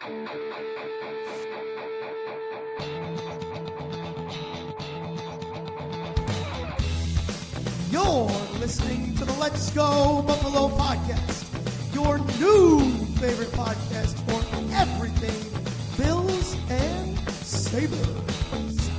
You're listening to the Let's Go Buffalo podcast, your new favorite podcast for everything Bills and Sabres.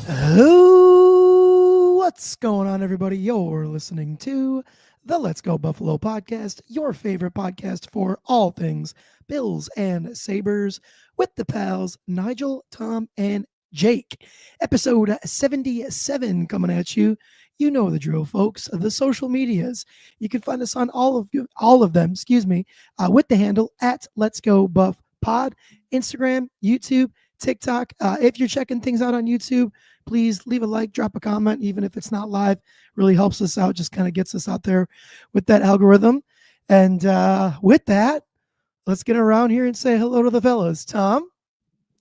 Oh, what's going on, everybody? You're listening to the Let's Go Buffalo podcast, your favorite podcast for all things Bills and Sabres, with the pals Nigel, Tom, and Jake. Episode 77 coming at you. You know the drill, folks. The social medias. You can find us on all of them, with the handle at Let's Go Buff Pod, Instagram, YouTube, TikTok. If you're checking things out on YouTube, please leave a like, drop a comment, even if it's not live. Really helps us out, just kind of gets us out there with that algorithm. And with that, let's get around here and say hello to the fellas. Tom,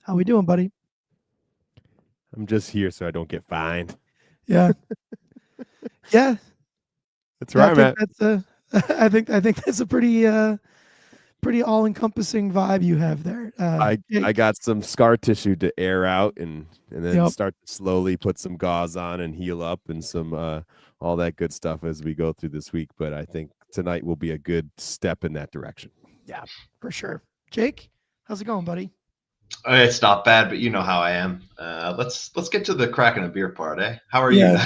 how we doing, buddy? I'm just here so I don't get fined. Yeah. Yeah. That's right, man. I think that's a pretty all-encompassing vibe you have there. I got some scar tissue to air out and then start to slowly put some gauze on and heal up and some all that good stuff as we go through this week. But I think tonight will be a good step in that direction. Yeah, for sure. Jake, how's it going, buddy? It's not bad, but you know how I am. Let's get to the cracking a beer part, eh? How are you?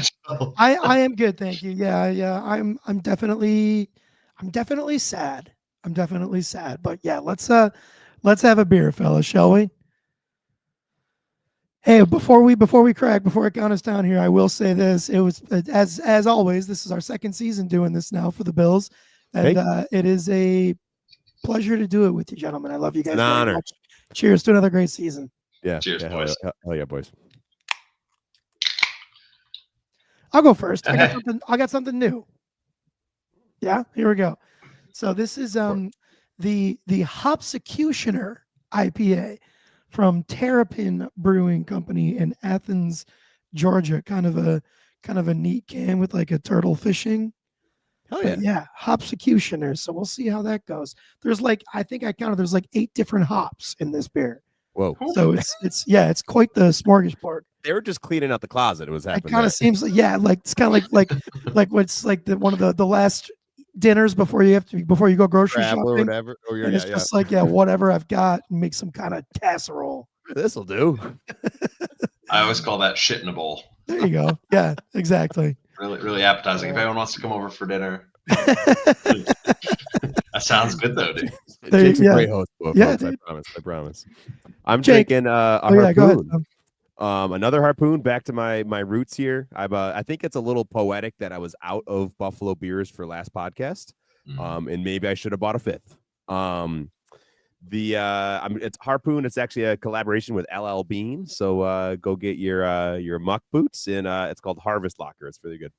I am good, thank you. Yeah. I'm definitely sad. I'm definitely sad, but yeah, let's have a beer, fellas, shall we? Hey, before I count us down here, I will say this: it was as always. This is our second season doing this now for the Bills, and it is a pleasure to do it with you, gentlemen. I love you guys. An honor. Much. Cheers to another great season. Yeah. Cheers, boys. Hell yeah, boys. I'll go first. I got something new. Yeah, here we go. So this is the Hopsecutioner IPA from Terrapin Brewing Company in Athens, Georgia. Kind of a neat can with like a turtle fishing. Hell yeah. But yeah, Hopsecutioner. So we'll see how that goes. There's there's like 8 different hops in this beer. Whoa. So it's quite the smorgasbord. They were just cleaning out the closet. It was happening. It kind of seems like it's kind of like what's like one of the last dinners before you go grocery shopping or whatever. And it's just whatever I've got, make some kind of casserole. This'll do. I always call that shit in a bowl. There you go. Yeah, exactly. Really, really appetizing. If anyone wants to come over for dinner, that sounds good though, dude. Jake's a great host. Yeah, I promise. I'm drinking a harpoon. Go ahead, another harpoon. Back to my roots here. I think it's a little poetic that I was out of Buffalo beers for last podcast, and maybe I should have bought a fifth. It's harpoon. It's actually a collaboration with LL Bean. So go get your muck boots, and it's called Harvest Locker. It's really good.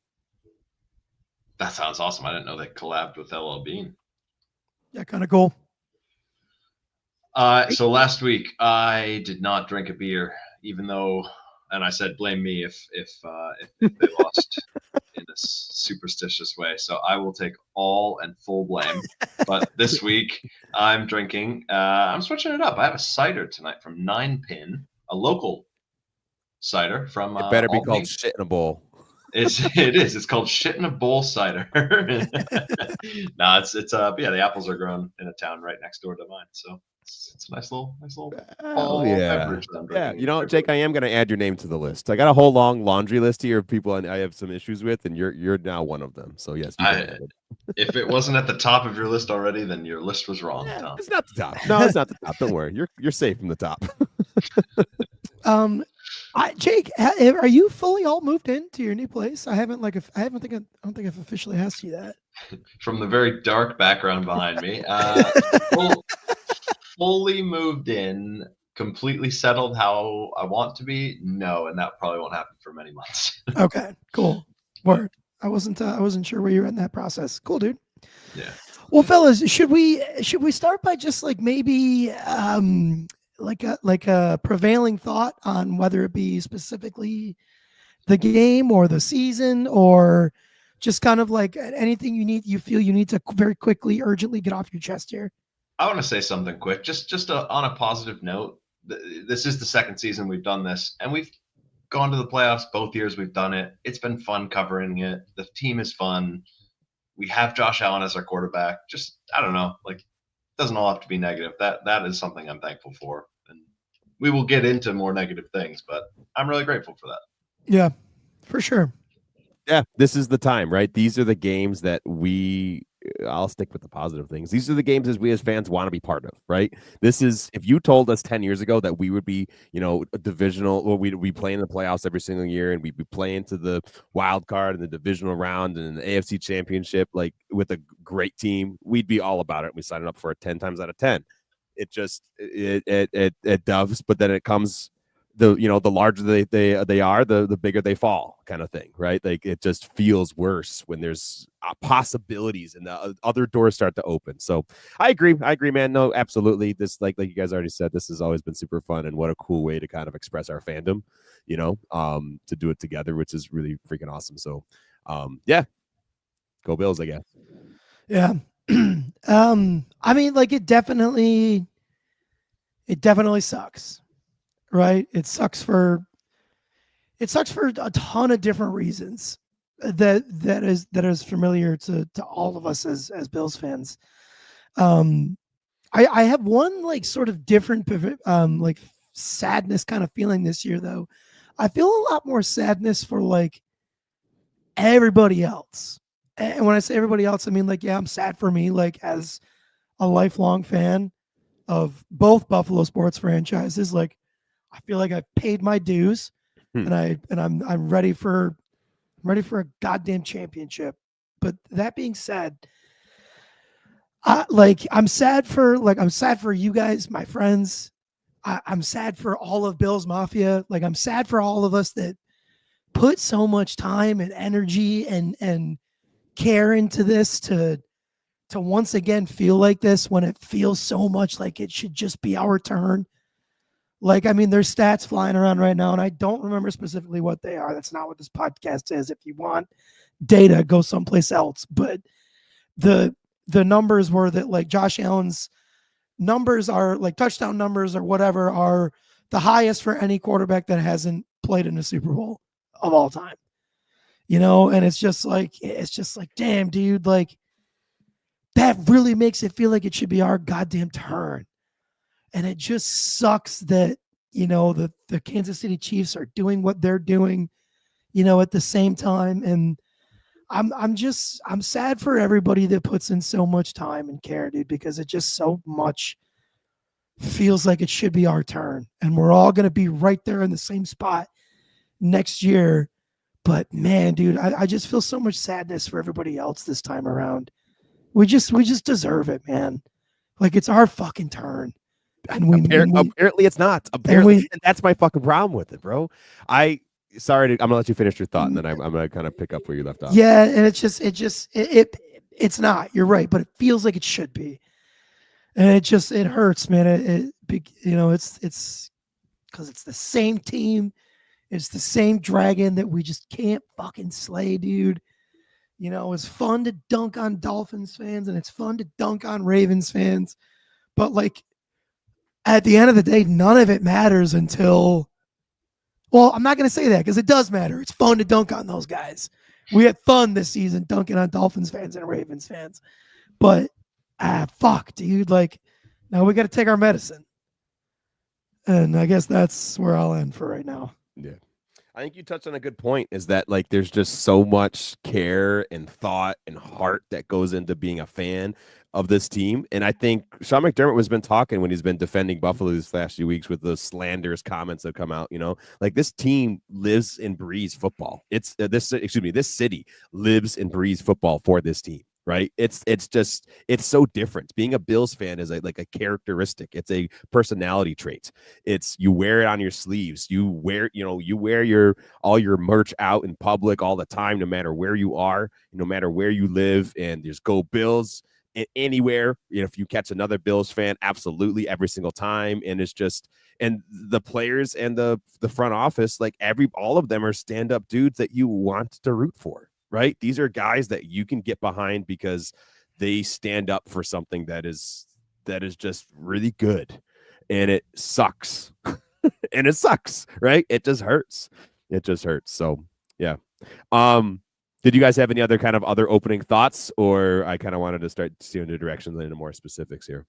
That sounds awesome. I didn't know they collabed with LL Bean. Yeah, kind of cool. So last week I did not drink a beer, even though, and I said blame me if they lost in a superstitious way. So I will take all and full blame. But this week I'm drinking. I'm switching it up. I have a cider tonight from Nine Pin, a local cider from. It better be called shit in a bowl. It is. It's called shit in a bowl cider. No, it's the apples are grown in a town right next door to mine. So it's a nice little beverage. Yeah, you know, Jake, I am going to add your name to the list. I got a whole long laundry list here of people I have some issues with, and you're now one of them. So yes, if it wasn't at the top of your list already, then your list was wrong, Tom. It's not the top. No, it's not the top. Don't worry. You're safe from the top. Jake, are you fully all moved into your new place? I don't think I've officially asked you that. From the very dark background behind me, fully moved in, completely settled how I want to be. No, and that probably won't happen for many months. Okay, cool. Word. I wasn't sure where you were in that process. Cool, dude. Yeah. Well, fellas, should we start by just like maybe like a prevailing thought on whether it be specifically the game or the season, or just kind of like anything you feel you need to very quickly, urgently get off your chest here? I want to say something quick, just on a positive note. This is the second season we've done this, and we've gone to the playoffs both years we've done it. It's been fun covering it. The team is fun. We have Josh Allen as our quarterback. Just I don't know, like it doesn't all have to be negative. That is something I'm thankful for, and we will get into more negative things, but I'm really grateful for that. Yeah, for sure. Yeah, this is the time, right? These are the games that I'll stick with the positive things. These are the games as we as fans want to be part of, right? This is, if you told us 10 years ago that we would be, a divisional, or we'd be playing the playoffs every single year and we'd be playing to the wild card and the divisional round and the AFC championship, like with a great team, we'd be all about it. We signed up for it 10 times out of 10. It just, it doves, but then it comes, the larger they are, the bigger they fall, kind of thing, right? Like it just feels worse when there's possibilities and the other doors start to open. So I agree, man. No, absolutely. This, like you guys already said, this has always been super fun, and what a cool way to kind of express our fandom, to do it together, which is really freaking awesome. So yeah, go Bills, I guess. Yeah. I mean, like it definitely sucks. Right? It sucks for a ton of different reasons that is familiar to all of us as Bills fans. I have one like sort of different like sadness kind of feeling this year though. I feel a lot more sadness for like everybody else. And when I say everybody else, I mean like, yeah, I'm sad for me, like as a lifelong fan of both Buffalo sports franchises. Like I feel like I've paid my dues, and I'm ready for a goddamn championship. But that being said, I'm sad for you guys, my friends. I'm sad for all of Bill's Mafia. Like I'm sad for all of us that put so much time and energy and care into this to once again feel like this when it feels so much like it should just be our turn. Like, I mean, there's stats flying around right now, and I don't remember specifically what they are. That's not what this podcast is. If you want data, go someplace else. But the numbers were that like Josh Allen's numbers are like touchdown numbers or whatever are the highest for any quarterback that hasn't played in a Super Bowl of all time. And it's just like, damn, dude, like that really makes it feel like it should be our goddamn turn. And it just sucks that, the Kansas City Chiefs are doing what they're doing, at the same time. And I'm sad for everybody that puts in so much time and care, dude, because it just so much feels like it should be our turn. And we're all going to be right there in the same spot next year. But man, dude, I just feel so much sadness for everybody else this time around. We just deserve it, man. Like it's our fucking turn. And apparently it's not. Apparently, and that's my fucking problem with it, bro. I'm gonna let you finish your thought, and then I'm gonna kind of pick up where you left off. Yeah, and it's not. You're right, but it feels like it should be, and it hurts, man. It's because it's the same team, it's the same dragon that we just can't fucking slay, dude. It's fun to dunk on Dolphins fans, and it's fun to dunk on Ravens fans, but like. At the end of the day, none of it matters until, well, I'm not going to say that because it does matter. It's fun to dunk on those guys. We had fun this season dunking on Dolphins fans and Ravens fans. But, fuck, dude. Like, now we got to take our medicine. And I guess that's where I'll end for right now. Yeah. I think you touched on a good point, is that like there's just so much care and thought and heart that goes into being a fan of this team. And I think Sean McDermott has been talking when he's been defending Buffalo these last few weeks with the slanderous comments that come out, like this team lives and breathes football. It's this city lives and breathes football for this team. Right. It's so different. Being a Bills fan is like a characteristic. It's a personality trait. It's you wear it on your sleeves. You wear all your merch out in public all the time, no matter where you are, no matter where you live. And there's go Bills anywhere. If you catch another Bills fan, absolutely every single time. And it's just, and the players and the front office, like all of them are stand-up dudes that you want to root for. Right? These are guys that you can get behind because they stand up for something that is that is just really good, and it sucks. And it sucks, right? It just hurts. It just hurts. So yeah. Did you guys have any other kind of other opening thoughts, or I kind of wanted to start steering the directions into more specifics here?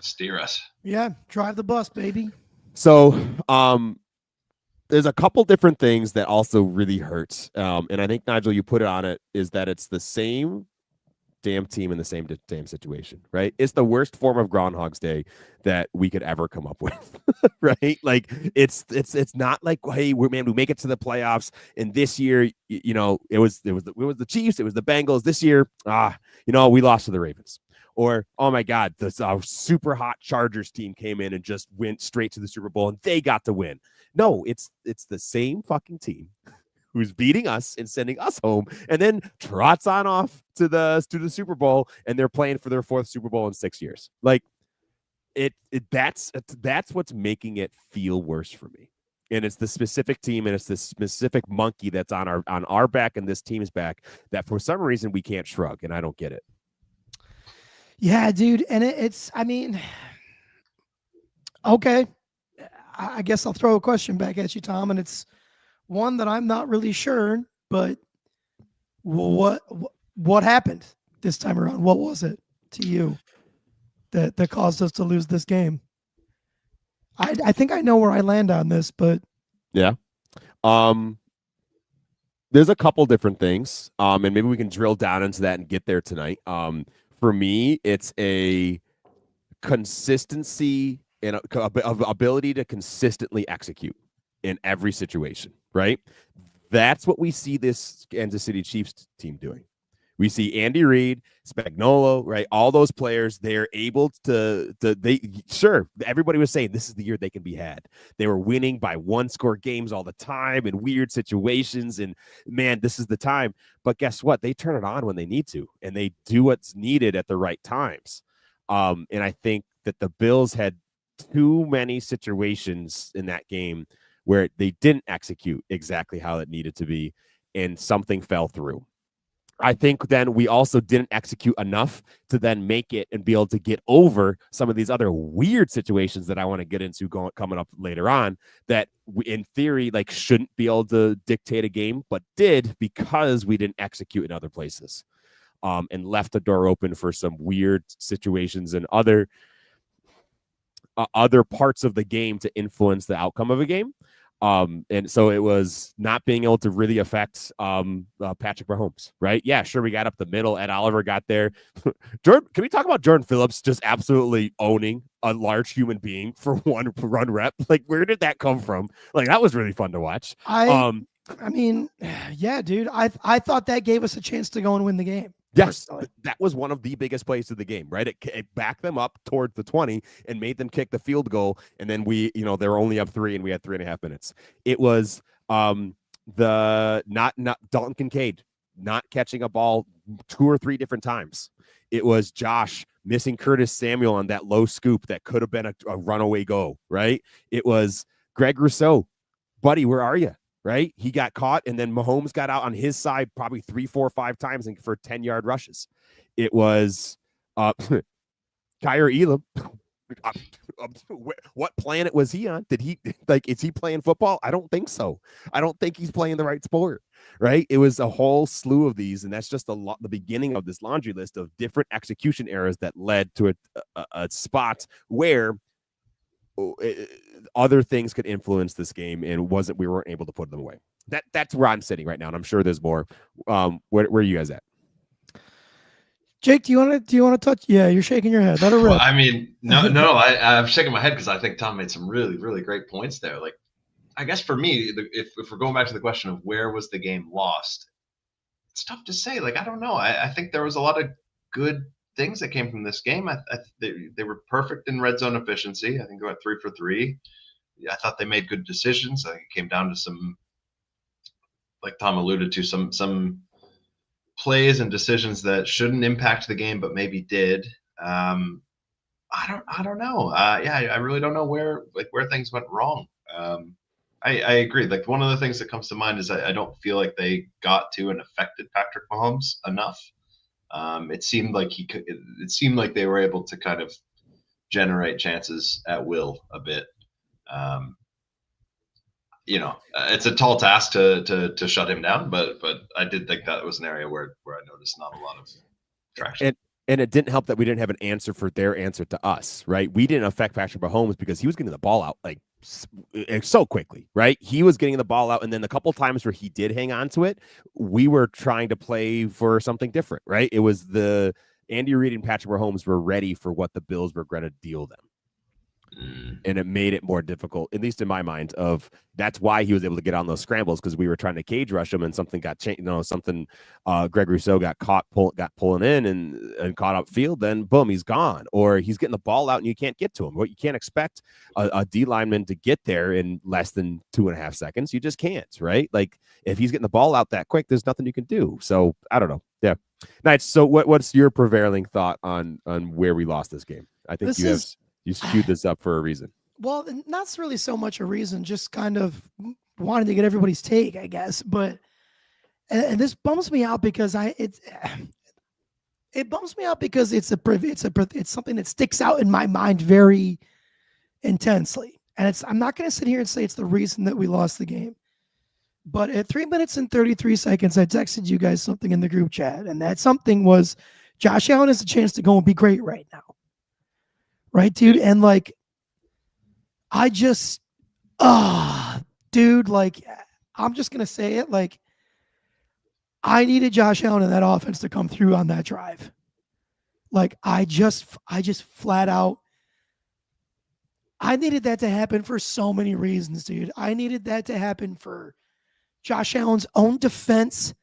Steer us. Yeah, drive the bus, baby. So there's a couple different things that also really hurt. And I think, Nigel, you put it on it, is that it's the same damn team in the same situation, right? It's the worst form of Groundhog's Day that we could ever come up with, right? Like it's not like, hey, we make it to the playoffs, and this year, it was the Chiefs, it was the Bengals. This year, we lost to the Ravens. Or, oh my God, this super hot Chargers team came in and just went straight to the Super Bowl and they got to win. No, it's the same fucking team who's beating us and sending us home, and then trots on off to the Super Bowl, and they're playing for their 4th Super Bowl in 6 years. Like that's what's making it feel worse for me. And it's the specific team, and it's the specific monkey that's on our back and this team's back that for some reason we can't shrug, and I don't get it. Yeah, dude, and okay. I guess I'll throw a question back at you, Tom, and it's one that I'm not really sure, but what happened this time around? What was it to you that caused us to lose this game? I think I know where I land on this, but yeah. There's a couple different things, and maybe we can drill down into that and get there tonight. For me, it's a consistency and ability to consistently execute in every situation, right? That's what we see this Kansas City Chiefs team doing. We see Andy Reid, Spagnuolo, right? All those players, they're able to everybody was saying this is the year they can be had. They were winning by 1-score games all the time in weird situations, and man, this is the time. But guess what? They turn it on when they need to, and they do what's needed at the right times. And I think that the Bills had too many situations in that game where they didn't execute exactly how it needed to be, and something fell through. I think then we also didn't execute enough to then make it and be able to get over some of these other weird situations that I want to get into coming up later on that we, in theory, like shouldn't be able to dictate a game, but did because we didn't execute in other places, and left the door open for some weird situations and other parts of the game to influence the outcome of a game. And so it was not being able to really affect Patrick Mahomes, right? Yeah, sure, we got up the middle. Ed Oliver got there. Jordan, can we talk about Jordan Phillips just absolutely owning a large human being for one run rep? Like, where did that come from? Like, that was really fun to watch. I mean, yeah, dude, I thought that gave us a chance to go and win the game. Yes, that was one of the biggest plays of the game, right? It backed them up towards the 20 and made them kick the field goal. And then they were only up 3 and we had 3.5 minutes. It was not Dalton Kincaid not catching a ball 2 or 3 different times. It was Josh missing Curtis Samuel on that low scoop that could have been a runaway go, right? It was Greg Rousseau. Buddy, where are you? Right? He got caught, and then Mahomes got out on his side probably 3, 4, 5 times for 10-yard rushes. It was Kaiir Elam. What planet was he on? Is he playing football? I don't think so. I don't think he's playing the right sport, right? It was a whole slew of these, and that's just the beginning of this laundry list of different execution errors that led to a spot where other things could influence this game, and we weren't able to put them away. That's where I'm sitting right now, and I'm sure there's more. Where are you guys at? Jake, do you want to touch? Yeah, you're shaking your head. Let it rip. Well, I mean, no, I'm shaking my head because I think Tom made some really, really great points there. Like, I guess for me, if we're going back to the question of where was the game lost, it's tough to say. Like, I don't know. I think there was a lot of good things that came from this game. They were perfect in red zone efficiency. I think they went 3 for 3. I thought they made good decisions. I think it came down to some, like Tom alluded to, some plays and decisions that shouldn't impact the game, but maybe did. I don't know. I really don't know where things went wrong. I agree. Like, one of the things that comes to mind is I don't feel like they got to and affected Patrick Mahomes enough. It seemed like they were able to kind of generate chances at will a bit. It's a tall task to shut him down, but I did think that was an area where I noticed not a lot of traction. And it didn't help that we didn't have an answer for their answer to us, right? We didn't affect Patrick Mahomes because he was getting the ball out like so quickly, right? He was getting the ball out, and then a couple times where he did hang on to it, we were trying to play for something different, right? It was the Andy Reid and Patrick Mahomes were ready for what the Bills were going to deal them. And it made it more difficult, at least in my mind, that's why he was able to get on those scrambles, because we were trying to cage rush him and something got changed. Greg Rousseau got pulling in and caught up field, then boom, he's gone. Or he's getting the ball out and you can't get to him. What you can't expect a D lineman to get there in less than 2.5 seconds. You just can't, right? Like if he's getting the ball out that quick, there's nothing you can do. So I don't know. Yeah. Nice. So what's your prevailing thought on where we lost this game? I think you skewed this up for a reason. Well, not really so much a reason, just kind of wanting to get everybody's take, I guess. But and this bums me out because it bums me out because it's something that sticks out in my mind very intensely. And I'm not going to sit here and say it's the reason that we lost the game. But at 3 minutes and 33 seconds, I texted you guys something in the group chat, and that something was Josh Allen has a chance to go and be great right now. Right, dude? And like, I just, dude, like, I'm just going to say it. Like, I needed Josh Allen in that offense to come through on that drive. Like, I just flat out, I needed that to happen for so many reasons, dude. I needed that to happen for Josh Allen's own defense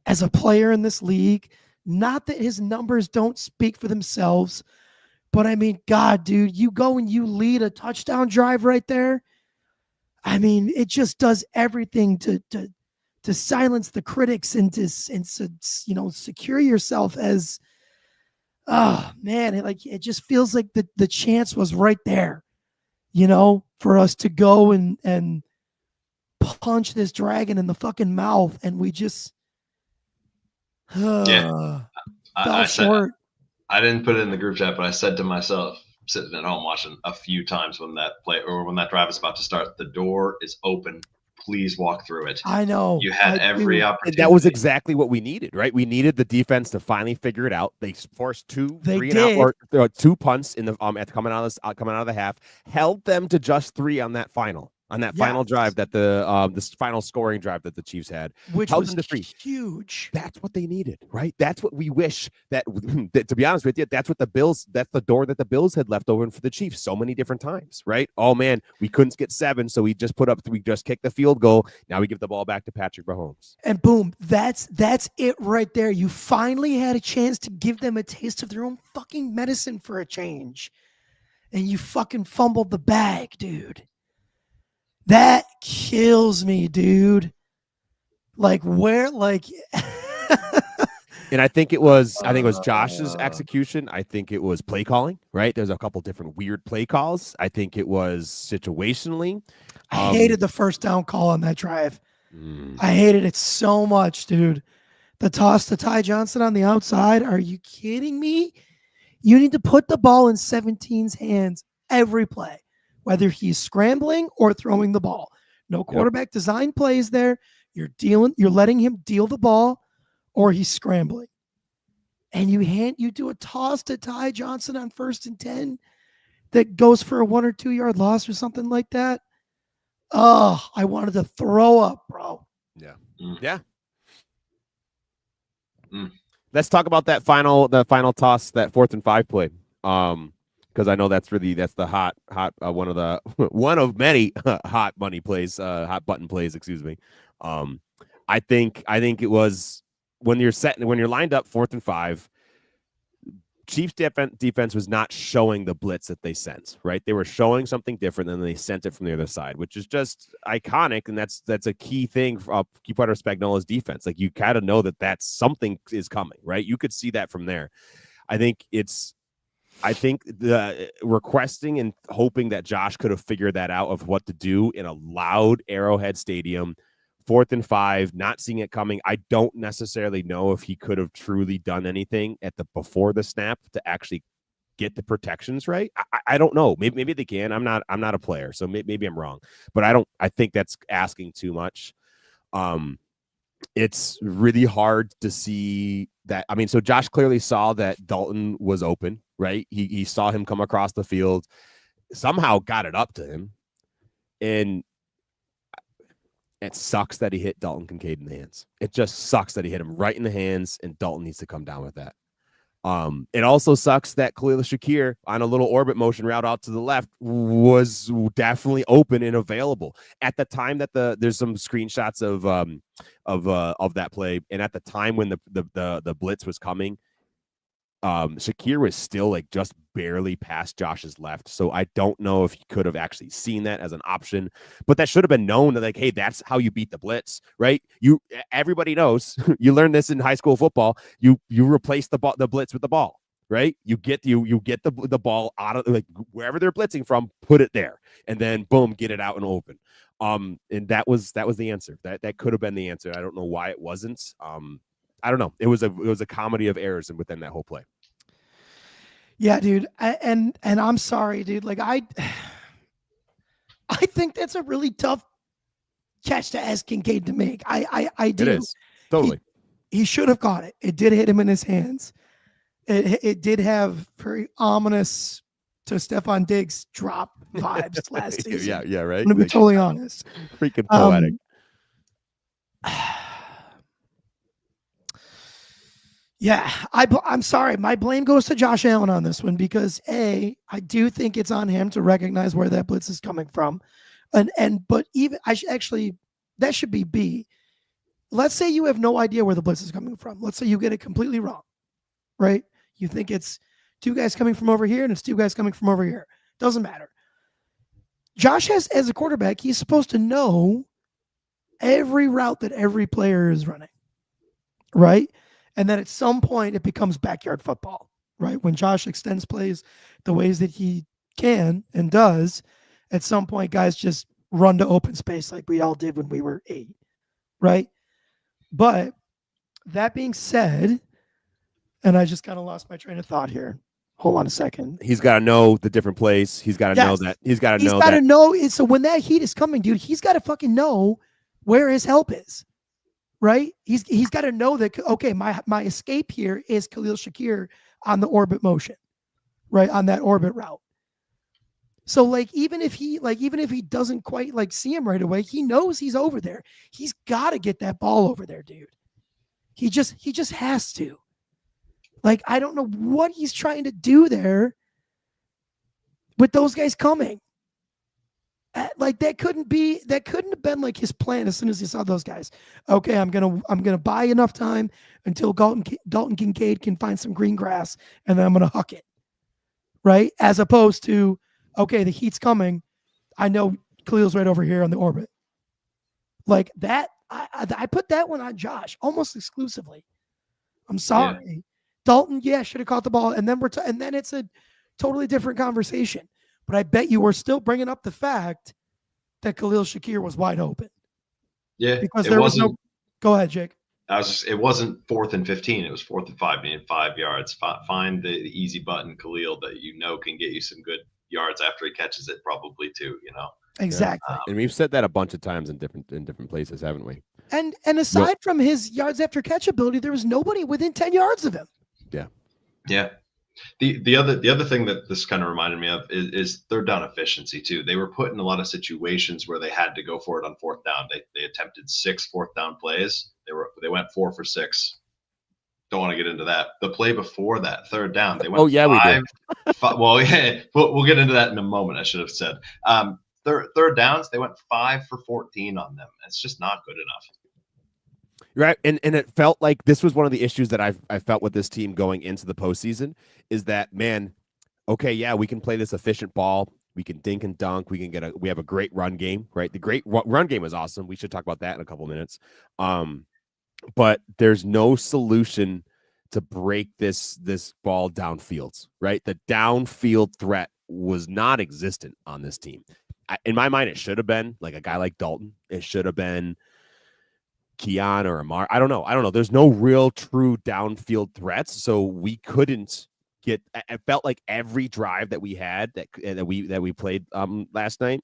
as a player in this league. Not that his numbers don't speak for themselves, but I mean, God, dude, you go and you lead a touchdown drive right there. I mean, it just does everything to silence the critics and to secure yourself as, oh man, it just feels like the chance was right there, for us to go and punch this dragon in the fucking mouth, and we just fell short. I didn't put it in the group chat, but I said to myself, sitting at home watching a few times when that drive is about to start, the door is open. Please walk through it. I know. You had every opportunity. And that was exactly what we needed, right? We needed the defense to finally figure it out. They forced two punts in the coming out of the half, held them to just 3 on that final. Final drive that this final scoring drive that the Chiefs had, which was huge. That's what they needed, right? That's what we wish that to be honest with you, that's the door that the Bills had left open for the Chiefs so many different times, right? Oh man, we couldn't get 7, so we just kicked the field goal. Now we give the ball back to Patrick Mahomes. And boom, that's it right there. You finally had a chance to give them a taste of their own fucking medicine for a change. And you fucking fumbled the bag, dude. That kills me, dude. Like where, like, and I think it was Josh's execution. I think it was play calling, right? There's a couple different weird play calls. I think it was situationally. I hated the first down call on that drive. I hated it so much, dude. The toss to Ty Johnson on the outside. Are you kidding me? You need to put the ball in 17's hands every play, whether he's scrambling or throwing the ball. No quarterback design plays there. You're letting him deal the ball, or he's scrambling. And you do a toss to Ty Johnson on 1st and 10 that goes for a 1 or 2 yard loss or something like that. Oh, I wanted to throw up, bro. Yeah. Yeah. Let's talk about the final toss, that 4th and 5 play. Because I know that's the hot one of many hot money plays, hot button plays, excuse me. I think it was when you're lined up 4th and 5, Chiefs defense was not showing the blitz that they sent, right? They were showing something different than they sent it from the other side, which is just iconic, and that's a key thing for key part of Spagnuolo's defense. Like, you kind of know that something is coming, right? You could see that from there. I think the requesting and hoping that Josh could have figured that out of what to do in a loud Arrowhead Stadium, 4th and 5, not seeing it coming. I don't necessarily know if he could have truly done anything before the snap to actually get the protections right. I don't know. Maybe they can. I'm not a player, so maybe I'm wrong. But I think that's asking too much. It's really hard to see that. I mean, so Josh clearly saw that Dalton was open, right? He saw him come across the field, somehow got it up to him, and it sucks that he hit Dalton Kincaid in the hands. It just sucks that he hit him right in the hands, and Dalton needs to come down with that. It also sucks that Khalil Shakir on a little orbit motion route out to the left was definitely open and available at the time that there's some screenshots of that play, and at the time when the blitz was coming, Shakir was still like just barely past Josh's left. So I don't know if he could have actually seen that as an option, but that should have been known that, like, hey, that's how you beat the blitz, right? Everybody knows, you learn this in high school football. You replace the blitz with the ball, right? You get the ball out of, like, wherever they're blitzing from, put it there, and then boom, get it out and open. And that was the answer. That could have been the answer. I don't know why it wasn't. I don't know. It was a comedy of errors within that whole play. Yeah, dude. And I'm sorry, dude. Like, I think that's a really tough catch to ask Kincaid to make. I do. It is. Totally. He should have caught it. It did hit him in his hands. It did have very ominous to Stephon Diggs drop vibes last season. Yeah, right. I'm gonna be totally honest. Freaking poetic. Yeah, I'm sorry. My blame goes to Josh Allen on this one because I do think it's on him to recognize where that blitz is coming from, but even that should be B. Let's say you have no idea where the blitz is coming from. Let's say you get it completely wrong, right? You think it's two guys coming from over here and it's two guys coming from over here. Doesn't matter. Josh has, as a quarterback, he's supposed to know every route that every player is running, right? And then at some point it becomes backyard football, right? When Josh extends plays the ways that he can and does, at some point guys just run to open space like we all did when we were 8, right? But that being said, and I just kind of lost my train of thought here. Hold on a second. He's got to know the different plays. He's got to know that. He's got to know. So when that heat is coming, dude, he's got to fucking know where his help is. Right? He's got to know that, okay, my escape here is Khalil Shakir on the orbit motion, right? On that orbit route. So like even if he doesn't quite like see him right away, he knows he's over there. He's got to get that ball over there, dude. He just has to. Like, I don't know what he's trying to do there with those guys coming. Like that couldn't have been like his plan as soon as he saw those guys. Okay, I'm gonna buy enough time until Dalton Kincaid can find some green grass, and then I'm gonna huck it, right? As opposed to, okay, the heat's coming. I know Khalil's right over here on the orbit. Like that, I put that one on Josh almost exclusively. I'm sorry, yeah. Dalton, should have caught the ball, and then and then it's a totally different conversation. But I bet you were still bringing up the fact that Khalil Shakir was wide open. Yeah, because there was no. Go ahead, Jake. It wasn't 4th and 15. It was 4th and 5. You need 5 yards. Find the easy button, Khalil, that can get you some good yards after he catches it, probably too. Exactly. And we've said that a bunch of times in different places, haven't we? And aside from his yards after catch ability, there was nobody within 10 yards of him. Yeah. Yeah. The other thing that this kind of reminded me of is third down efficiency too. They were put in a lot of situations where they had to go for it on 4th down. They attempted 6 4th down plays. They went 4 for 6. Don't want to get into that. The play before that, 3rd down, they went 5. We did. Well, yeah, we'll get into that in a moment. I should have said. Third downs, they went 5 for 14 on them. It's just not good enough. Right. And it felt like this was one of the issues that I felt with this team going into the postseason is that, man, okay, yeah, we can play this efficient ball. We can dink and dunk. We have a great run game, right? The great run game is awesome. We should talk about that in a couple of minutes. But there's no solution to break this ball downfield, right? The downfield threat was not existent on this team. In my mind, it should have been like a guy like Dalton. It should have been Keon or Amar. I don't know. There's no real true downfield threats. So we couldn't get. I felt like every drive that we had that we played last night,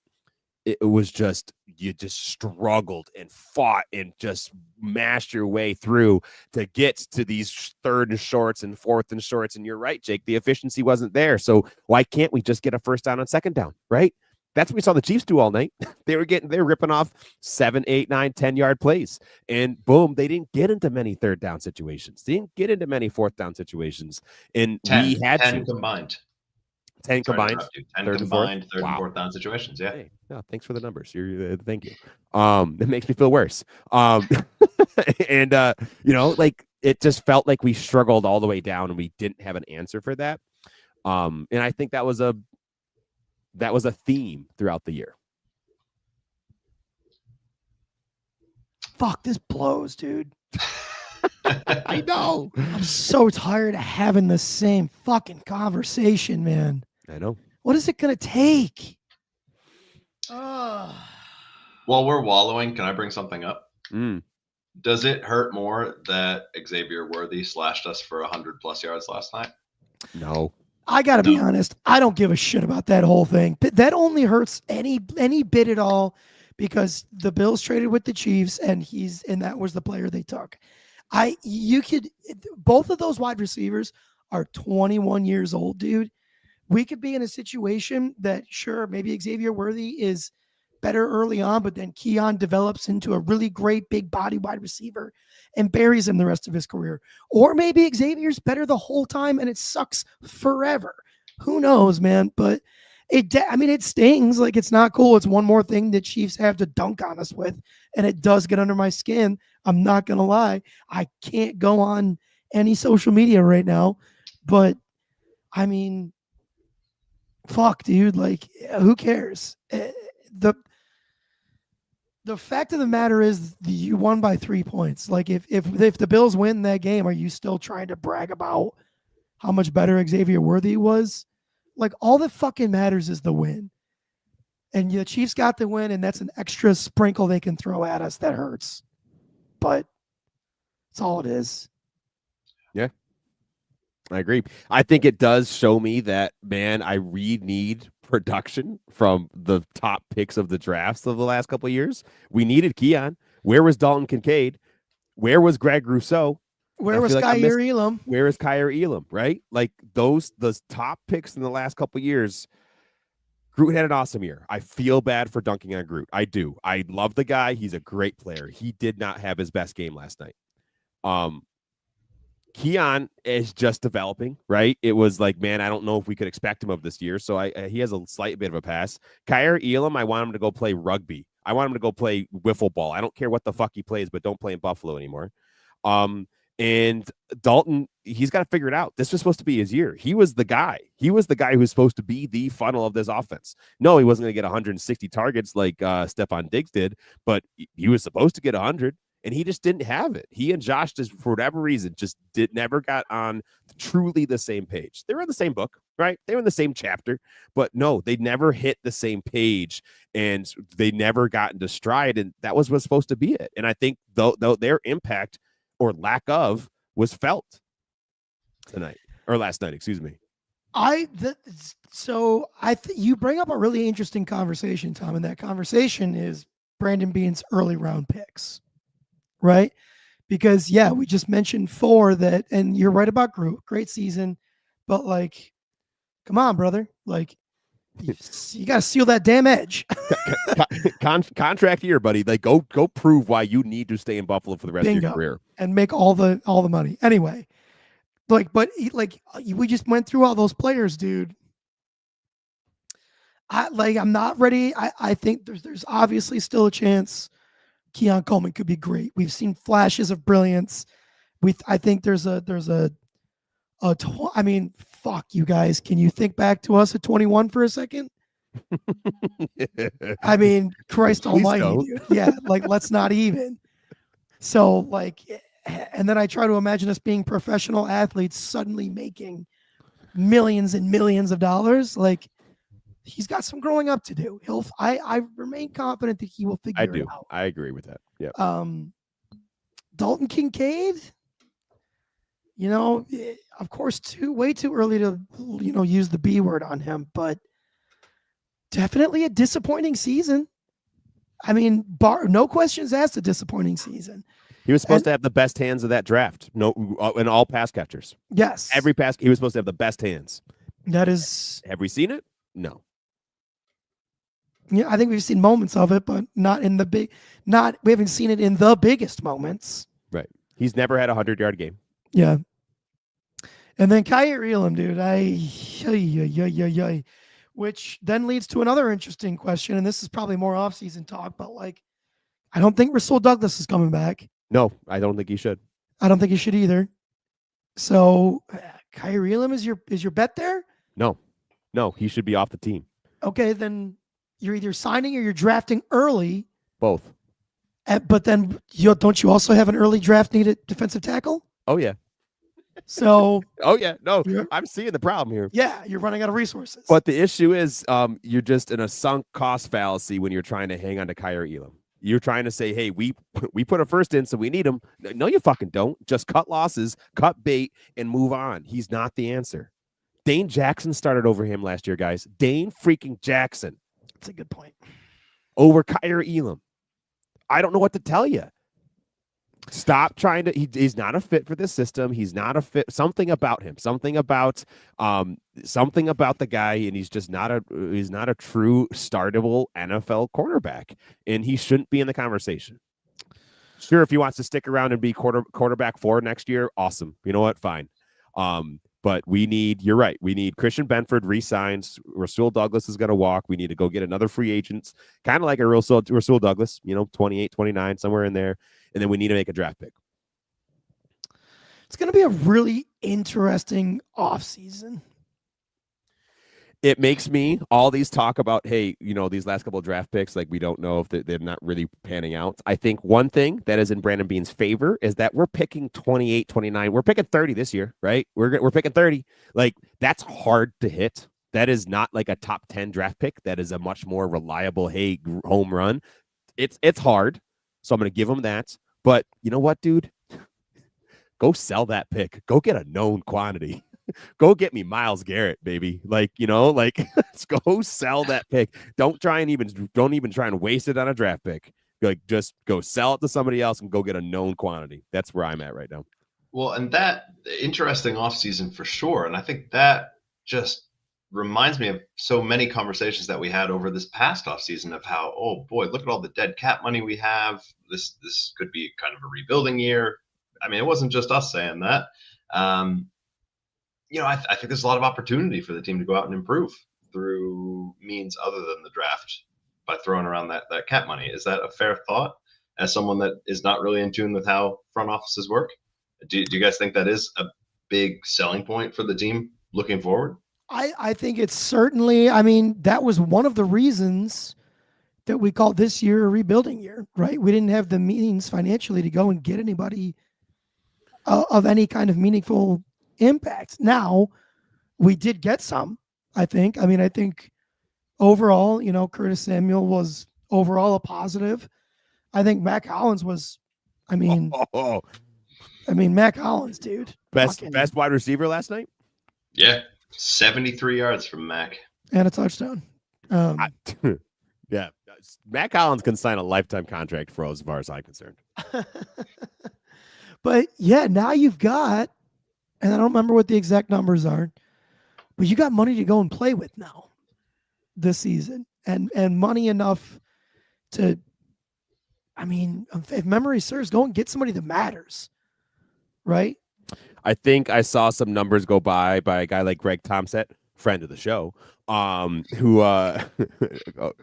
it was just you just struggled and fought and just mashed your way through to get to these third and shorts and fourth and shorts. And you're right, Jake, the efficiency wasn't there. So why can't we just get a first down on second down, right? That's what we saw the Chiefs do all night. They were ripping off 7, 8, 9, 10-yard plays. And boom, they didn't get into many third down situations. They didn't get into many fourth down situations. And 10, we had 10 to. combined. 10 combined. 10 third combined, and third and wow. fourth down situations. Yeah. Hey, no, thanks for the numbers. Thank you. It makes me feel worse. And like it just felt like we struggled all the way down and we didn't have an answer for that. And I think that was a theme throughout the year. Fuck, this blows, dude. I know. I'm so tired of having the same fucking conversation, man. I know. What is it going to take? While we're wallowing, can I bring something up? Does it hurt more that Xavier Worthy slashed us for 100+ yards last night? No. I got to be honest. I don't give a shit about that whole thing. That only hurts any bit at all because the Bills traded with the Chiefs and that was the player they took. Both of those wide receivers are 21 years old, dude. We could be in a situation that sure, maybe Xavier Worthy is better early on, but then Keon develops into a really great big body wide receiver and buries him the rest of his career. Or maybe Xavier's better the whole time and it sucks forever. Who knows, man? But it stings. Like, it's not cool. It's one more thing that Chiefs have to dunk on us with, and it does get under my skin. I'm not going to lie. I can't go on any social media right now, but I mean, fuck, dude. Like, who cares? The fact of the matter is you won by 3 points. Like, if the Bills win that game, are you still trying to brag about how much better Xavier Worthy was? Like, all that fucking matters is the win. And the Chiefs got the win, and that's an extra sprinkle they can throw at us that hurts. But that's all it is. Yeah. I agree. I think it does show me that, man, I really need production from the top picks of the drafts of the last couple of years. We needed Keon. Where was Dalton Kincaid? Where was Greg Rousseau? Where was Kaiir Elam? Where is Kaiir Elam, right? Like those top picks in the last couple of years. Groot had an awesome year. I feel bad for dunking on Groot. I do. I love the guy. He's a great player. He did not have his best game last night. Keon is just developing, right? It was like, man, I don't know if we could expect him of this year. So he has a slight bit of a pass. Kaiir Elam, I want him to go play rugby. I want him to go play wiffle ball. I don't care what the fuck he plays, but don't play in Buffalo anymore. And Dalton, he's got to figure it out. This was supposed to be his year. He was the guy. He was the guy who's supposed to be the funnel of this offense. No, he wasn't going to get 160 targets like Stephon Diggs did, but he was supposed to get 100, and he just didn't have it. He and Josh, just for whatever reason, just never got on truly the same page. They were in the same book, right? They were in the same chapter, but no, they never hit the same page, and they never got into stride, and that was what's supposed to be it. And I think though their impact or lack of was felt tonight or last night, excuse me. You bring up a really interesting conversation, Tom, and that conversation is Brandon Beane's early round picks, right? Because we just mentioned 4 that, and you're right about Groot, great season, but like, come on, brother, like you got to seal that damn edge. Contract year, buddy. Like go prove why you need to stay in Buffalo for the rest of your career and make all the money. Anyway, but we just went through all those players, dude. I'm not ready. I think there's obviously still a chance Keon Coleman could be great. We've seen flashes of brilliance. I think there's I mean, fuck you guys. Can you think back to us at 21 for a second? I mean, Christ almighty, dude. Yeah, like let's not even. So like, and then I try to imagine us being professional athletes suddenly making millions and millions of dollars. Like, he's got some growing up to do. I remain confident that he will figure it out. I agree with that. Yeah. Dalton Kincaid. Of course, way too early to, use the B word on him, but definitely a disappointing season. I mean, no questions asked, a disappointing season. He was supposed to have the best hands of that draft. No, and all pass catchers. Yes. Every pass, he was supposed to have the best hands. That is. Have we seen it? No. Yeah, I think we've seen moments of it, but not in the big. We haven't seen it in the biggest moments. Right. He's never had a 100-yard game. Yeah. And then Kaiir Elam, dude, which then leads to another interesting question, and this is probably more off-season talk, but I don't think Rasul Douglas is coming back. No, I don't think he should. I don't think he should either. So, Kaiir Elam is your bet there? No, he should be off the team. Okay, then you're either signing or you're drafting early. Both. But then don't you also have an early draft needed defensive tackle? Oh yeah. So. Oh yeah. No, I'm seeing the problem here. Yeah, you're running out of resources. But the issue is, you're just in a sunk cost fallacy when you're trying to hang on to Kaiir Elam. You're trying to say, hey, we put a first in, so we need him. No, you fucking don't. Just cut losses, cut bait, and move on. He's not the answer. Dane Jackson started over him last year, guys. Dane freaking Jackson. That's a good point. Over Kaiir Elam. I don't know what to tell you. Stop trying to. He's not a fit for this system. He's not a fit. Something about him. Something about the guy, and he's just not a. He's not a true startable NFL cornerback, and he shouldn't be in the conversation. Sure, if he wants to stick around and be quarterback 4 next year, awesome. You know what? Fine. But you're right. We need Christian Benford re-signs. Rasul Douglas is going to walk. We need to go get another free agent, kind of like a Rasul Douglas, 28, 29, somewhere in there. And then we need to make a draft pick. It's going to be a really interesting offseason. It makes me, all these talk about, hey, these last couple of draft picks, we don't know if they're not really panning out. I think one thing that is in Brandon Beane's favor is that we're picking 28, 29. We're picking 30 this year, right? We're picking 30. That's hard to hit. That is not like a top 10 draft pick. That is a much more reliable, hey, home run. It's hard. So I'm going to give him that. But you know what, dude? Go sell that pick. Go get a known quantity. Go get me Myles Garrett, baby. Let's go sell that pick. Don't even try and waste it on a draft pick. Just go sell it to somebody else and go get a known quantity. That's where I'm at right now. Well, and that interesting offseason for sure. And I think that just reminds me of so many conversations that we had over this past offseason of how, oh boy, look at all the dead cap money we have. This could be kind of a rebuilding year. I mean, it wasn't just us saying that. I think there's a lot of opportunity for the team to go out and improve through means other than the draft by throwing around that cap money. Is that a fair thought as someone that is not really in tune with how front offices work? Do you guys think that is a big selling point for the team looking forward? I think it's certainly, that was one of the reasons that we called this year a rebuilding year, right? We didn't have the means financially to go and get anybody of any kind of meaningful impact. Now, we did get some, I think. I think overall, Curtis Samuel was overall a positive. I think Mac Hollins was, Mac Hollins, dude. Best wide receiver last night? Yeah. 73 yards from Mac. And a touchdown. Yeah. Mac Hollins can sign a lifetime contract for as far as I'm concerned. But yeah, now you've got, and I don't remember what the exact numbers are, but you got money to go and play with now this season. And money enough to, if memory serves, go and get somebody that matters. Right? I think I saw some numbers go by a guy like Greg Thompson, friend of the show, who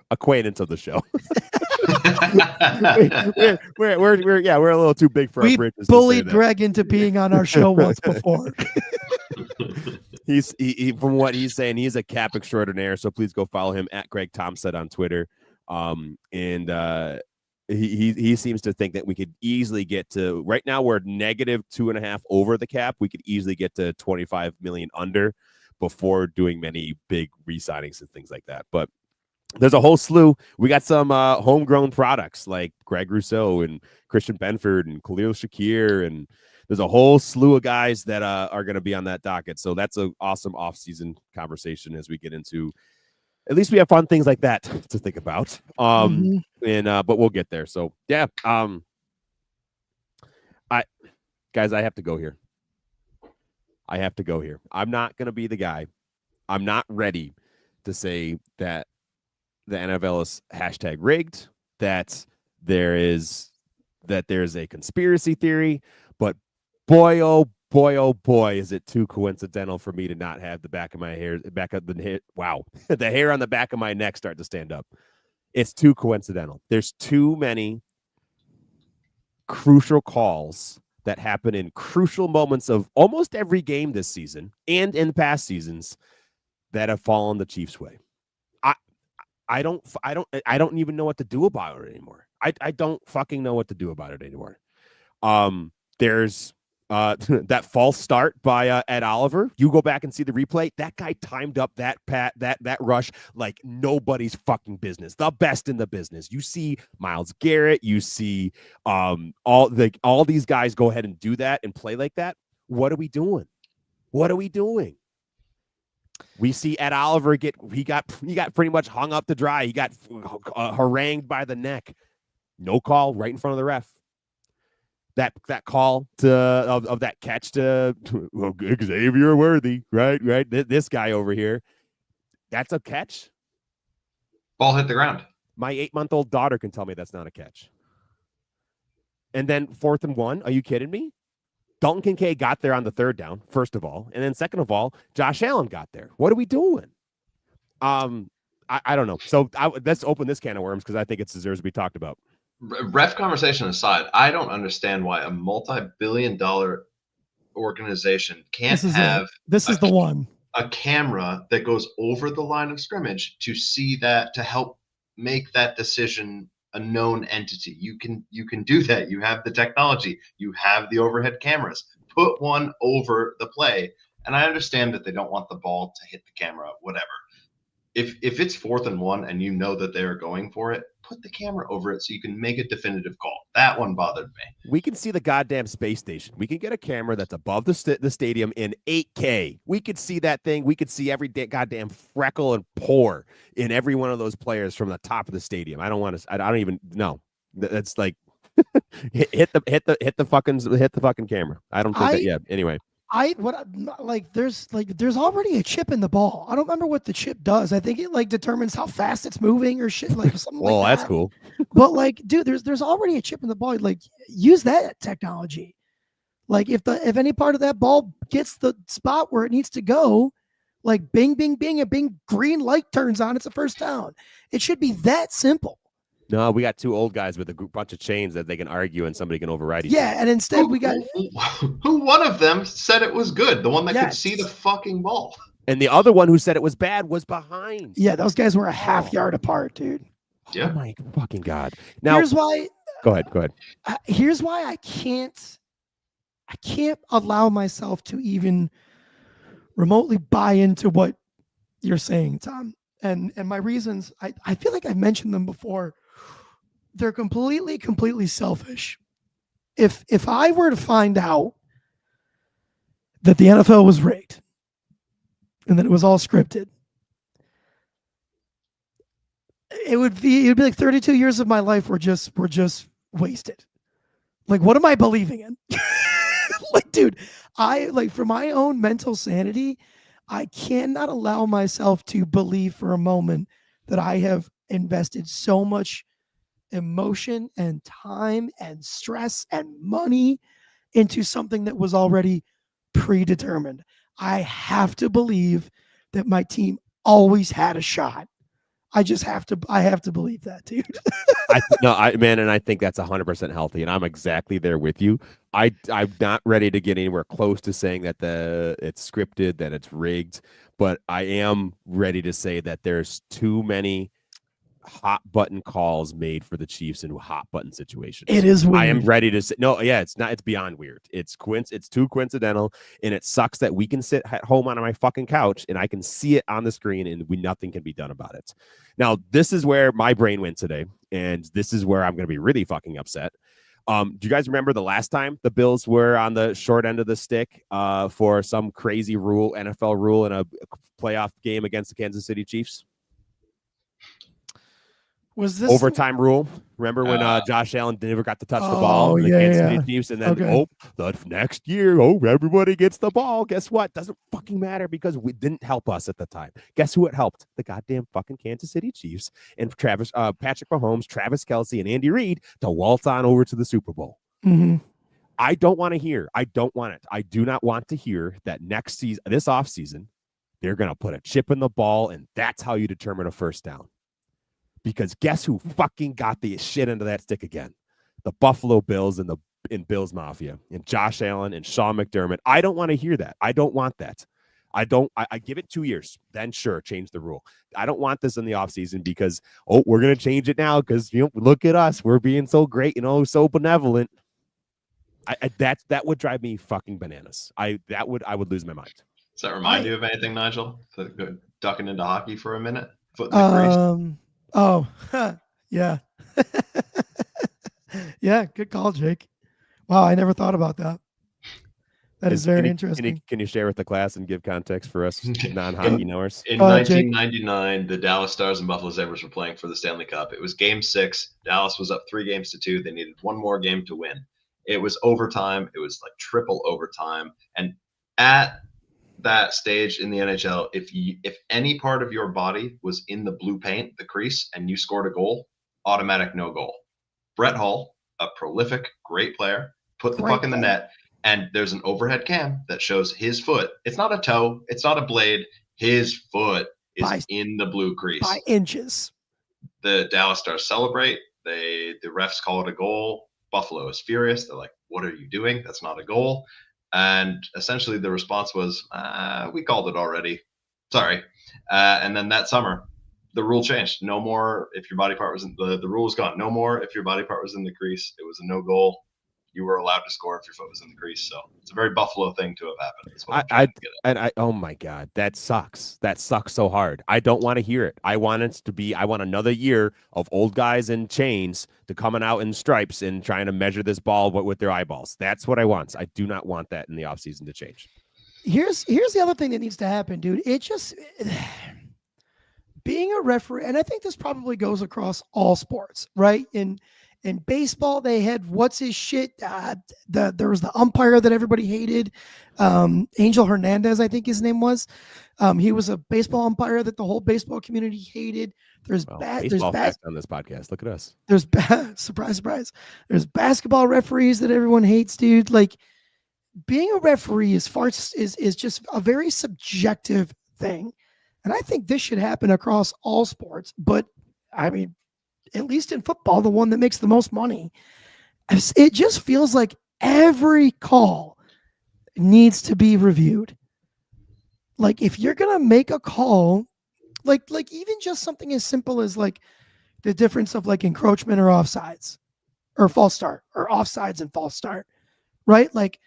acquaintance of the show. we're a little too big for our britches. We bullied Greg into being on our show once before. He's from what he's saying, he's a cap extraordinaire. So please go follow him at Greg Thompson on Twitter. He seems to think that we could easily get to, right now we're -2.5 over the cap. We could easily get to 25 million under before doing many big re-signings and things like that. But there's a whole slew. We got some homegrown products like Greg Rousseau and Christian Benford and Khalil Shakir and there's a whole slew of guys that are going to be on that docket. So that's an awesome off-season conversation as we get into. At least we have fun things like that to think about. And but we'll get there. So yeah. I have to go here. I'm not going to be the guy. I'm not ready to say that the NFL is hashtag rigged, that there's a conspiracy theory, but boy, oh boy, is it too coincidental for me to not have the back of my hair, the hair on the back of my neck start to stand up. It's too coincidental. There's too many crucial calls that happen in crucial moments of almost every game this season and in past seasons that have fallen the Chiefs' way. I don't even know what to do about it anymore. I don't fucking know what to do about it anymore. There's that false start by Ed Oliver. You go back and see the replay. That guy timed up that rush like nobody's fucking business. The best in the business. You see Myles Garrett. You see all these guys go ahead and do that and play like that. What are we doing? We see Ed Oliver he got pretty much hung up to dry. He got harangued by the neck. No call right in front of the ref. That call of that catch to Xavier Worthy, right? This guy over here, that's a catch. Ball hit the ground. My 8-month-old daughter can tell me that's not a catch. And then 4th and 1, are you kidding me? Dalton Kincaid got there on the 3rd down, first of all, and then second of all, Josh Allen got there. What are we doing? I don't know. So let's open this can of worms because I think it deserves to be talked about. Ref conversation aside, I don't understand why a multi-billion-dollar organization can't have a camera that goes over the line of scrimmage to see that, to help make that decision a known entity. You can do that. You have the technology. You have the overhead cameras. Put one over the play. And I understand that they don't want the ball to hit the camera, whatever. If it's 4th and 1 and you know that they're going for it, put the camera over it so you can make a definitive call. That one bothered me. We can see the goddamn space station. We can get a camera that's above the stadium in 8K. We could see that thing. We could see every goddamn freckle and pore in every one of those players from the top of the stadium. I don't even know. That's like hit the fucking camera. I don't think that yet. Anyway. There's already a chip in the ball. I don't remember what the chip does. I think it determines how fast it's moving or shit something well, like that. That's cool. But dude, there's already a chip in the ball. Use that technology. If any part of that ball gets the spot where it needs to go, bing, bing, bing, a bing green light turns on, it's a first down. It should be that simple. No, we got 2 old guys with a bunch of chains that they can argue and somebody can override each other. Yeah, and instead we got who one of them said it was good, the one that could see the fucking ball. And the other one who said it was bad was behind. Yeah, those guys were a half yard apart, dude. Yeah. Oh my fucking God. Now here's why. Go ahead. Here's why I can't allow myself to even remotely buy into what you're saying, Tom. And my reasons, I feel like I've mentioned them before. They're completely selfish. If I were to find out that the NFL was rigged and that it was all scripted, it would be like 32 years of my life were just wasted. What am I believing in? Dude, for my own mental sanity, I cannot allow myself to believe for a moment that I have invested so much emotion and time and stress and money into something that was already predetermined. I have to believe that my team always had a shot. I have to believe that, dude. And I think that's 100% healthy, and I'm exactly there with you. I'm not ready to get anywhere close to saying that it's scripted, that it's rigged, but I am ready to say that there's too many hot button calls made for the Chiefs in hot button situations. It is weird. I am ready to say it's not. It's beyond weird. It's too coincidental, and it sucks that we can sit at home on my fucking couch and I can see it on the screen and nothing can be done about it. Now, this is where my brain went today, and this is where I'm going to be really fucking upset. Do you guys remember the last time the Bills were on the short end of the stick for some crazy NFL rule in a playoff game against the Kansas City Chiefs? Was this overtime rule? Remember when Josh Allen never got to touch the ball in the yeah, Kansas yeah. City Chiefs, and then the next year, everybody gets the ball. Guess what? Doesn't fucking matter because we didn't help us at the time. Guess who it helped? The goddamn fucking Kansas City Chiefs and Patrick Mahomes, Travis Kelce, and Andy Reid to waltz on over to the Super Bowl. Mm-hmm. I don't want to hear. I don't want it. I do not want to hear that next season, this offseason, they're going to put a chip in the ball, and that's how you determine a first down. Because guess who fucking got the shit into that stick again? The Buffalo Bills and Bills Mafia and Josh Allen and Sean McDermott. I don't want to hear that. I don't want that. I give it 2 years. Then sure, change the rule. I don't want this in the offseason because, we're going to change it now because, look at us. We're being so great, so benevolent. That would drive me fucking bananas. I would lose my mind. Does that remind you of anything, Nigel? Ducking into hockey for a minute? Foot in the crease? Oh, yeah. Yeah, good call, Jake. Wow, I never thought about that. That is very interesting. Can you share with the class and give context for us non-hockey knowers? In 1999, the Dallas Stars and Buffalo Sabres were playing for the Stanley Cup. It was Game 6. Dallas was up 3-2. They needed one more game to win. It was overtime. It was like triple overtime. And at that stage in the NHL, if any part of your body was in the blue paint, the crease, and you scored a goal, automatic no goal. Brett Hull, a prolific, great player, put the puck in the net, and there's an overhead cam that shows his foot. It's not a toe. It's not a blade. His foot is in the blue crease. By inches. The Dallas Stars celebrate. The refs call it a goal. Buffalo is furious. They're like, what are you doing? That's not a goal. And essentially the response was, we called it already. Sorry. And then that summer, the rule changed. No more if your body part was in the rule was gone. No more if your body part was in the crease. It was a no goal. You were allowed to score if your foot was in the crease. So it's a very Buffalo thing to have happened. Oh my God, that sucks. That sucks so hard. I don't want to hear it. I want another year of old guys in chains to coming out in stripes and trying to measure this ball with their eyeballs. That's what I want. I do not want that in the offseason to change. Here's the other thing that needs to happen, dude. Being a referee, and I think this probably goes across all sports, right? In baseball, they had what's his shit. There was the umpire that everybody hated, Angel Hernandez, I think his name was. He was a baseball umpire that the whole baseball community hated. There's baseball facts on this podcast. Look at us. There's surprise. There's basketball referees that everyone hates, dude. Like being a referee is just a very subjective thing, and I think this should happen across all sports. But I mean, at least in football, the one that makes the most money, it just feels like every call needs to be reviewed. Like if you're going to make a call, like even just something as simple as like the difference of like encroachment or offsides or false start or offsides and false start, right? Like,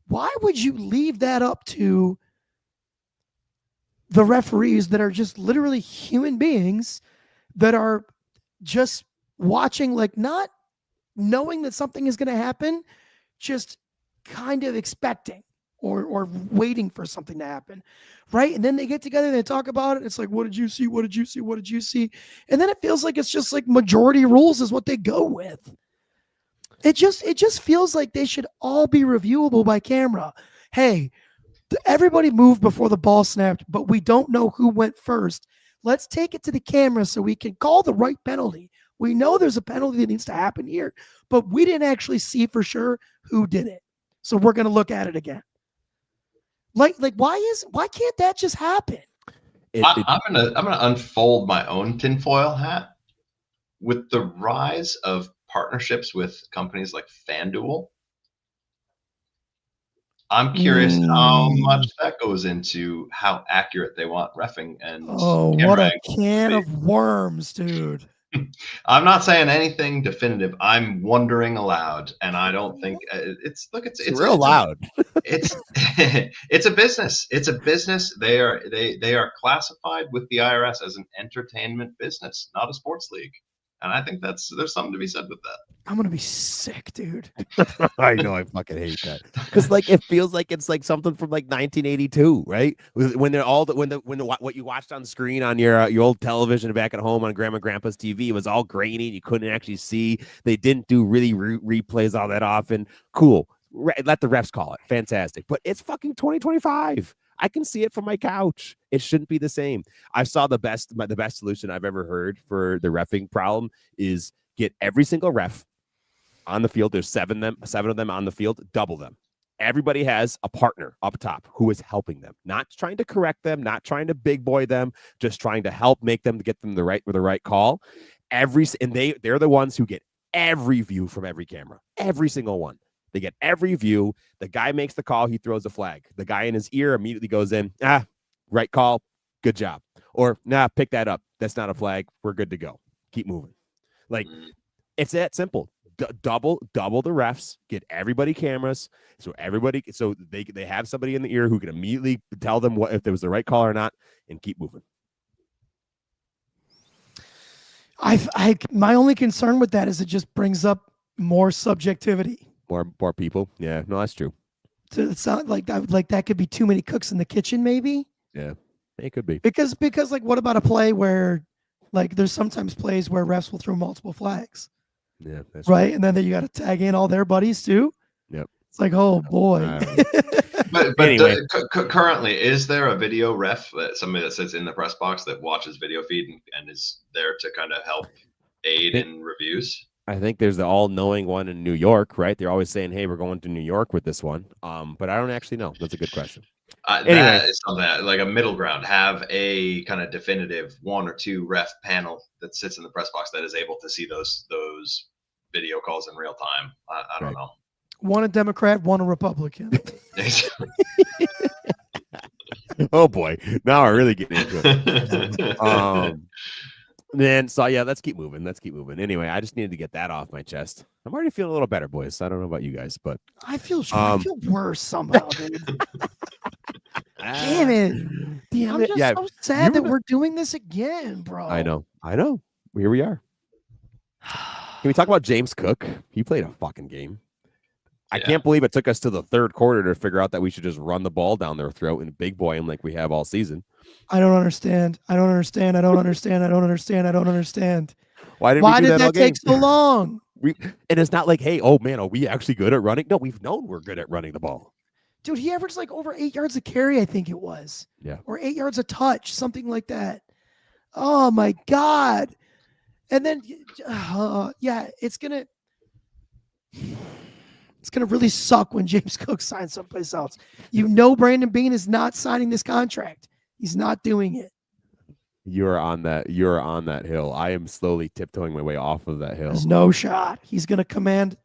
why would you leave that up to the referees that are just literally human beings that are just watching, like not knowing that something is going to happen, just kind of expecting or waiting for something to happen, right? And then they get together and they talk about it. It's like, what did you see? What did you see? What did you see? And then it feels like it's just like majority rules is what they go with. It just feels like they should all be reviewable by camera. Hey, everybody moved before the ball snapped, but we don't know who went first. Let's take it to the camera so we can call the right penalty. We know there's a penalty that needs to happen here, but we didn't actually see for sure who did it. So we're going to look at it again. Like why can't that just happen? I'm gonna unfold my own tinfoil hat. With the rise of partnerships with companies like FanDuel, I'm curious how much that goes into how accurate they want reffing and what a can of worms, dude. I'm not saying anything definitive. I'm wondering aloud, and I don't think it's real loud. It's a business. It's a business. They are classified with the IRS as an entertainment business, not a sports league. And I think there's something to be said with that. I'm gonna be sick, dude. I know, I fucking hate that because like it feels like it's like something from like 1982, right? When they're all what you watched on screen on your old television back at home on Grandma and Grandpa's TV, it was all grainy. You couldn't actually see. They didn't do really replays all that often. Cool. Let the refs call it. Fantastic. But it's fucking 2025. I can see it from my couch. It shouldn't be the same. I saw the best solution I've ever heard for the reffing problem is get every single ref on the field. There's seven of them on the field. Double them. Everybody has a partner up top who is helping them, not trying to correct them, not trying to big boy them, just trying to help make them to get them the right call. They're the ones who get every view from every camera, every single one. They get every view. The guy makes the call. He throws a flag. The guy in his ear immediately goes in. Right call. Good job. Or pick that up. That's not a flag. We're good to go. Keep moving. Like it's that simple. Double the refs. Get everybody cameras. So they have somebody in the ear who can immediately tell them if there was the right call or not, and keep moving. My only concern with that is it just brings up more subjectivity. More people. Yeah, no, that's true. So it's not like that could be too many cooks in the kitchen, maybe. Yeah, it could be. Because like, what about a play where, like, there's sometimes plays where refs will throw multiple flags. Yeah, that's right. True. And then you got to tag in all their buddies too. Yep. It's like, oh boy. But anyway. Currently, is there a video ref, somebody that sits in the press box that watches video feed and is there to kind of help aid in reviews? I think there's the all-knowing one in New York, right? They're always saying, "Hey, we're going to New York with this one." But I don't actually know. That's a good question. Anyway, that is something like a middle ground. Have a kind of definitive one or two ref panel that sits in the press box that is able to see those video calls in real time. I don't know. One a Democrat, one a Republican. Oh boy, now we're really getting into it. Let's keep moving. Anyway, I just needed to get that off my chest. I'm already feeling a little better, boys. I don't know about you guys, but I feel worse somehow, dude. Damn it. I'm just so sad that we're doing this again, bro. I know. Here we are. Can we talk about James Cook? He played a fucking game. I can't believe it took us to the third quarter to figure out that we should just run the ball down their throat and big boy them like we have all season. I don't understand. Why did that take so long? And it's not like, hey, oh man, are we actually good at running? No, we've known we're good at running the ball. Dude, he averaged like over 8 yards a carry, I think it was. Yeah. Or 8 yards a touch, something like that. Oh my God. And then, it's gonna really suck when James Cook signs someplace else. Brandon Beane is not signing this contract. He's not doing it. You're on that hill. I am slowly tiptoeing my way off of that hill. There's no shot. He's going to command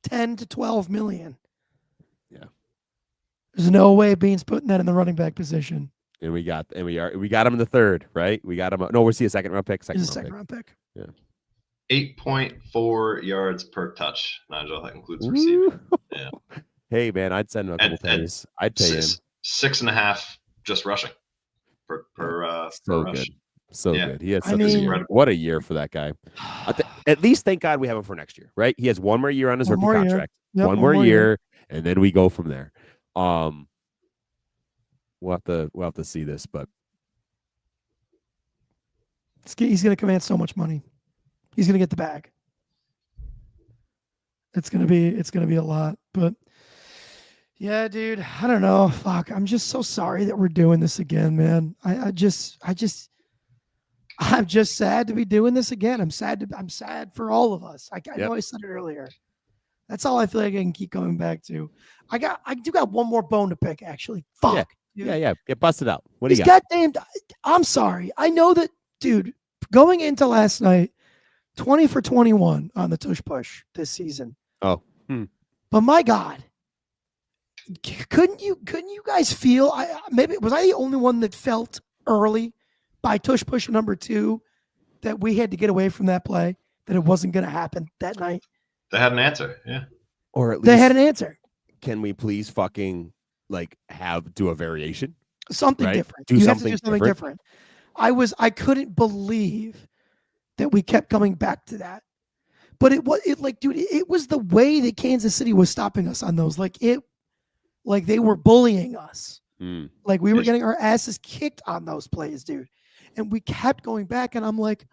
10 to 12 million. Yeah. There's no way Beane's putting that in the running back position. And we got him in the third, right? We got him. No, we'll see a second round pick. Second round pick. Yeah. 8.4 yards per touch, Nigel. That includes receiving. Yeah. Hey man, I'd send him a couple pennies. I'd pay him 6.5 just rushing per so rush. Good. So good. He has such a year. What a year for that guy. At least thank God we have him for next year, right? He has one more year on his rookie contract. Yep, one more year, and then we go from there. We'll have to see this, but he's going to command so much money. He's going to get the bag. It's going to be a lot, but yeah, dude, I don't know. Fuck, I'm just so sorry that we're doing this again, man. I'm just sad to be doing this again. I'm sad for all of us. I know I said it earlier. That's all I feel like I can keep coming back to. I do got one more bone to pick, actually. Fuck. Yeah. Get busted out. What do you got? Goddamn, I'm sorry. I know that, dude, going into last night, 20 for 21 on the tush push this season. Oh. But my God, couldn't you guys feel? Maybe was I the only one that felt early by tush push number 2 that we had to get away from that play, that it wasn't going to happen that night? They had an answer, yeah. Or at least they had an answer. Can we please fucking do a variation? Something different. Do something different. I couldn't believe that we kept coming back to that. But it was the way that Kansas City was stopping us on those. Like they were bullying us. Like we were getting our asses kicked on those plays, dude. And we kept going back, and I'm like,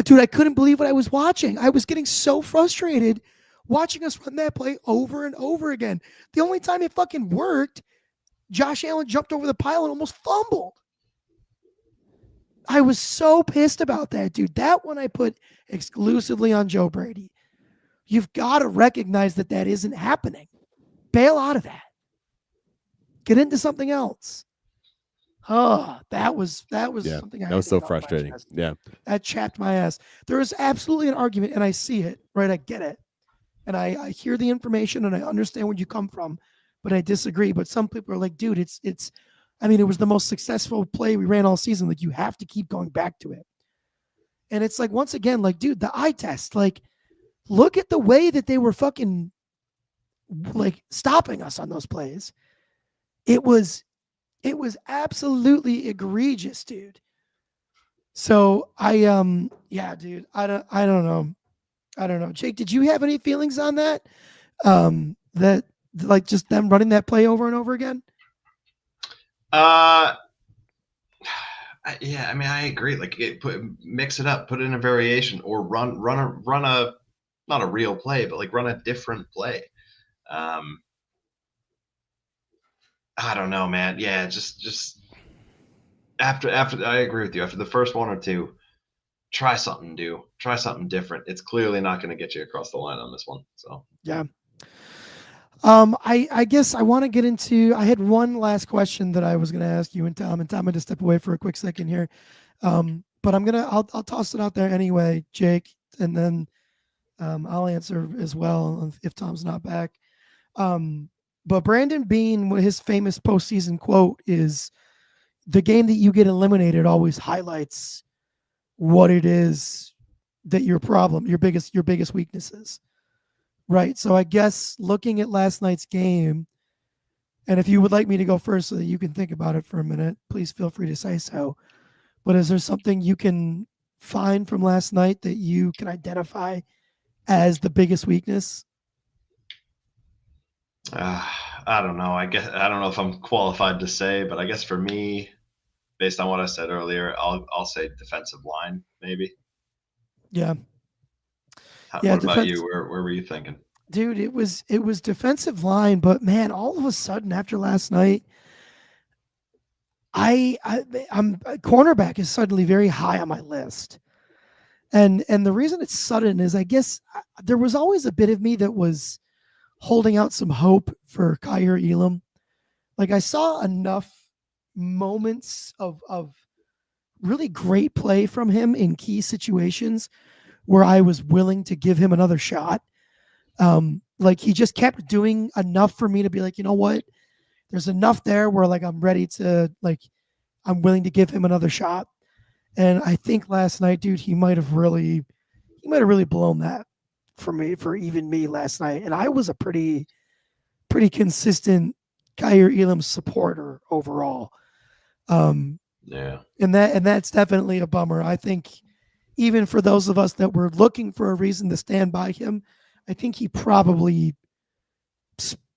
dude, I couldn't believe what I was watching. I was getting so frustrated watching us run that play over and over again. The only time it fucking worked, Josh Allen jumped over the pile and almost fumbled. I was so pissed about that, dude. That one I put exclusively on Joe Brady. You've got to recognize that isn't happening. Bail out of that. Get into something else. Oh, that was something that was so frustrating. Yeah. That chapped my ass. There is absolutely an argument, and I see it, right? I get it. And I hear the information and I understand where you come from, but I disagree. But some people are like, dude, it was the most successful play we ran all season. Like, you have to keep going back to it. And it's like, once again, like, dude, the eye test, like, look at the way that they were fucking like stopping us on those plays. It was absolutely egregious, dude. So yeah, dude, I don't know. Jake, did you have any feelings on that? That like just them running that play over and over again? Yeah, I mean, I agree. Like, mix it up, put in a variation, or run a not a real play, but like run a different play. I don't know, man. Yeah, just after I agree with you. After the first one or two, try something new, try something different. It's clearly not going to get you across the line on this one. So yeah. I guess I want to get into. I had one last question that I was going to ask you and Tom I had to step away for a quick second here. But I'll toss it out there anyway, Jake, and then I'll answer as well if Tom's not back. But Brandon Beane, his famous postseason quote is, "The game that you get eliminated always highlights what it is that your biggest weaknesses." Right. So I guess looking at last night's game, and if you would like me to go first so that you can think about it for a minute, please feel free to say so. But is there something you can find from last night that you can identify as the biggest weakness? I don't know. I don't know if I'm qualified to say, but I guess for me, based on what I said earlier, I'll say defensive line, maybe. Yeah. What about you? Where were you thinking? Dude, it was defensive line, but man, all of a sudden after last night, I'm cornerback is suddenly very high on my list. And the reason it's sudden is I guess there was always a bit of me that was holding out some hope for Kaiir Elam. Like, I saw enough moments of really great play from him in key situations where I was willing to give him another shot. Like, he just kept doing enough for me to be like, you know what? There's enough there where like I'm ready to, like, I'm willing to give him another shot. And I think last night, dude, he might have really blown that for even me last night. And I was a pretty consistent Kaiir Elam supporter overall. Yeah. And that's definitely a bummer. I think even for those of us that were looking for a reason to stand by him, I think he probably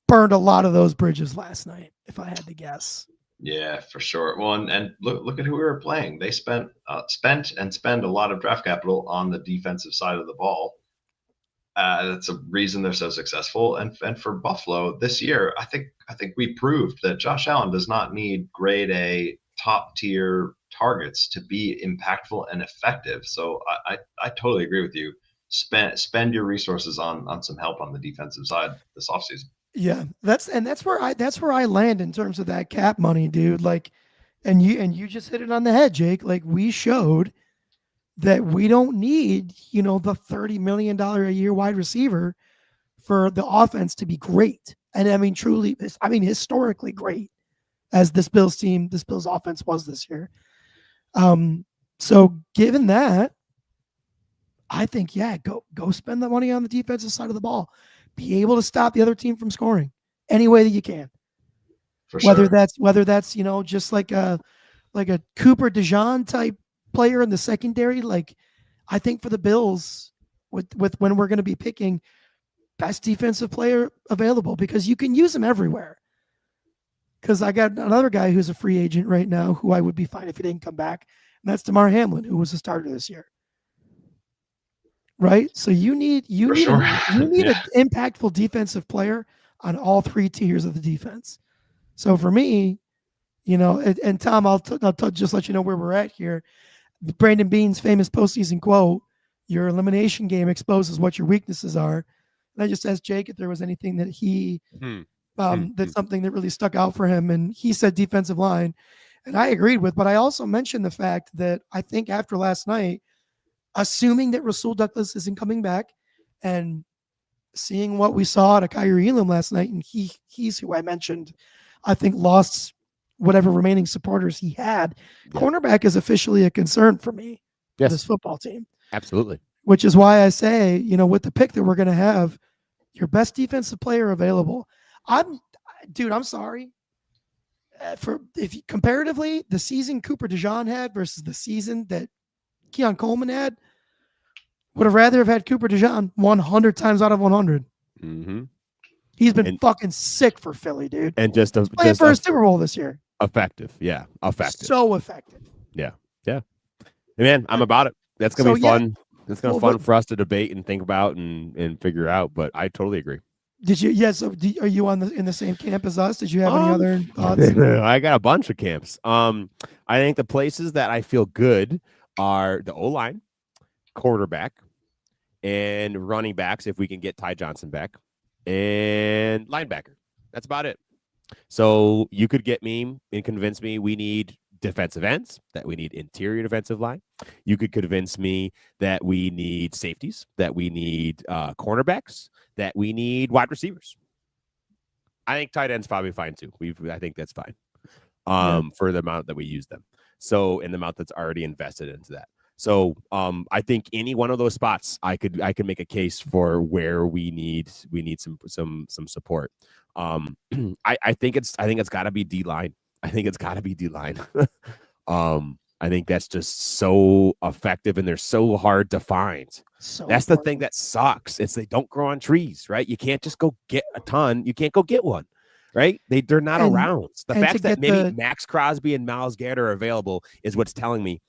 burned a lot of those bridges last night, if I had to guess. Yeah, for sure. Well, and look at who we were playing. They spend a lot of draft capital on the defensive side of the ball. That's a reason they're so successful. And for Buffalo this year, I think we proved that Josh Allen does not need grade A top tier targets to be impactful and effective. So I totally agree with you. Spend your resources on some help on the defensive side this offseason. Yeah, that's where I land in terms of that cap money, dude. Like, and you just hit it on the head, Jake. Like, we showed that we don't need, the $30 million a year wide receiver for the offense to be great. And I mean, truly, historically great as this Bills offense was this year. So given that, I think, yeah, go spend the money on the defensive side of the ball. Be able to stop the other team from scoring any way that you can. For whether sure. that's just like a Cooper DeJean type player in the secondary, like I think for the Bills, with when we're going to be picking best defensive player available, because you can use them everywhere. Because I got another guy who's a free agent right now who I would be fine if he didn't come back, and that's Damar Hamlin, who was a starter this year. Right, so you need For an sure. impactful defensive player on all three tiers of the defense. So for me, and Tom, I'll just let you know where we're at here. Brandon Beane's famous postseason quote: "Your elimination game exposes what your weaknesses are." And I just asked Jake if there was anything that that's something that really stuck out for him, and he said defensive line, and I agreed with. But I also mentioned the fact that I think after last night, assuming that Rasul Douglas isn't coming back, and seeing what we saw to Kyrie Elam last night, and he's who I mentioned, I think lost whatever remaining supporters he had. Yeah. Cornerback is officially a concern for me. Yes. For this football team. Absolutely. Which is why I say, with the pick that we're going to have, your best defensive player available. I'm sorry. Comparatively, the season Cooper DeJean had versus the season that Keon Coleman had, would have rather have had Cooper DeJean 100 times out of 100. Mm-hmm. He's been fucking sick for Philly, dude. And He's playing for a Super Bowl this year. Effective. Yeah. Effective. So effective. Yeah. Yeah. Hey, man, I'm about it. That's going to be fun. It's going to be fun for us to debate and think about and figure out, but I totally agree. Did you? Yes. Yeah, so are you in the same camp as us? Did you have any other thoughts? I got a bunch of camps. I think the places that I feel good are the O-line, quarterback, and running backs if we can get Ty Johnson back, and linebacker. That's about it. So you could get me and convince me we need defensive ends, that we need interior defensive line. You could convince me that we need safeties, that we need cornerbacks, that we need wide receivers. I think tight ends probably fine too. I think that's fine for the amount that we use them. So in the amount that's already invested into that. So I think any one of those spots, I could make a case for where we need some support. I think it's got to be D-line. I think it's got to be D-line. I think that's just so effective, and they're so hard to find. That's the thing that sucks. It's they don't grow on trees, right? You can't just go get a ton. You can't go get one, right? They're not around. The fact that maybe Max Crosby and Myles Garrett are available is what's telling me.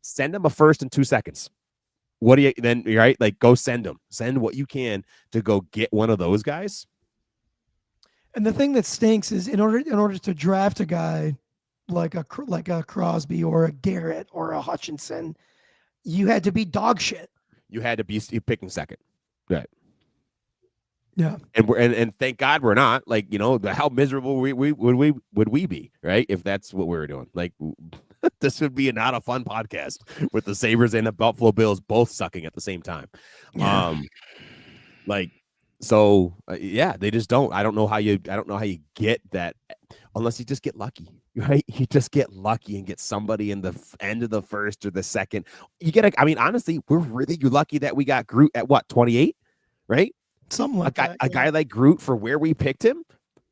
Send them a first in 2 seconds. What do you then? Right? Like, go send them. Send what you can to go get one of those guys. And the thing that stinks is in order to draft a guy like a Crosby or a Garrett or a Hutchinson, you had to be dog shit. You had to be picking second, right? Yeah. And thank God we're not. Like, how miserable would we be, right? If that's what we were doing. Like, this would be not a fun podcast with the Sabres and the Buffalo Bills both sucking at the same time. Yeah. They just don't. I don't know how you get that unless you just get lucky, right? You just get lucky and get somebody in the end of the first or the second. Honestly, we're really lucky that we got Groot at 28, right? Something like that. A guy like Groot for where we picked him.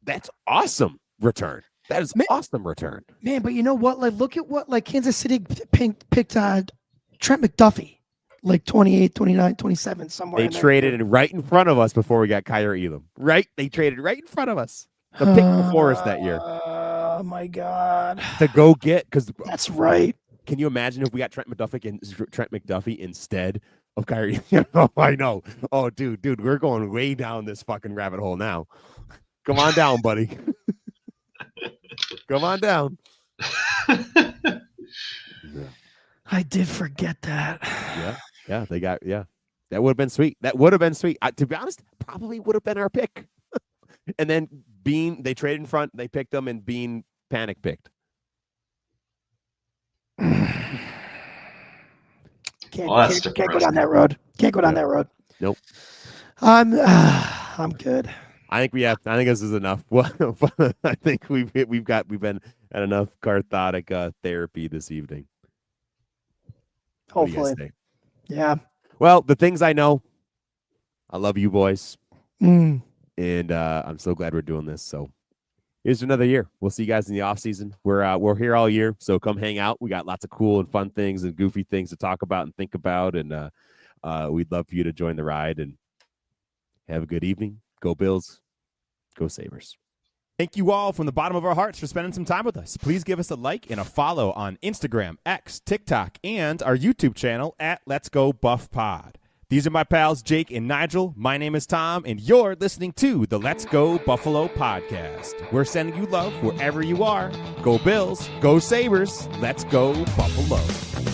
That's awesome return. That is awesome return. Man, but you know what? Like, look at what Kansas City picked Trent McDuffie. Like 28, 29, 27, somewhere. They traded right in front of us before we got Kyrie Elam. Right? They traded right in front of us. The pick before us that year. Oh, my God. To go get, because that's right. Can you imagine if we got Trent McDuffie instead of Kyrie? Oh, I know. Oh, dude, we're going way down this fucking rabbit hole now. Come on down, buddy. Come on down. I did forget that. Yeah, they got, that would have been sweet. To be honest, probably would have been our pick. And then Bean, they traded in front, they picked them, and Bean panic picked. Can't go down that road. Can't go down that road. Nope. I'm good. I think this is enough. Well, I think we've been at enough cathartic therapy this evening. Hopefully. Yeah. Well, the things I know, I love you boys. And I'm so glad we're doing this. So here's another year. We'll see you guys in the off season. We're here all year, so come hang out. We got lots of cool and fun things and goofy things to talk about and think about, and we'd love for you to join the ride. And have a good evening. Go Bills. Go Sabres. Thank you all from the bottom of our hearts for spending some time with us. Please give us a like and a follow on Instagram, X, TikTok, and our YouTube channel at Let's Go Buff Pod. These are my pals, Jake and Nigel. My name is Tom, and you're listening to the Let's Go Buffalo podcast. We're sending you love wherever you are. Go Bills, go Sabres, let's go Buffalo.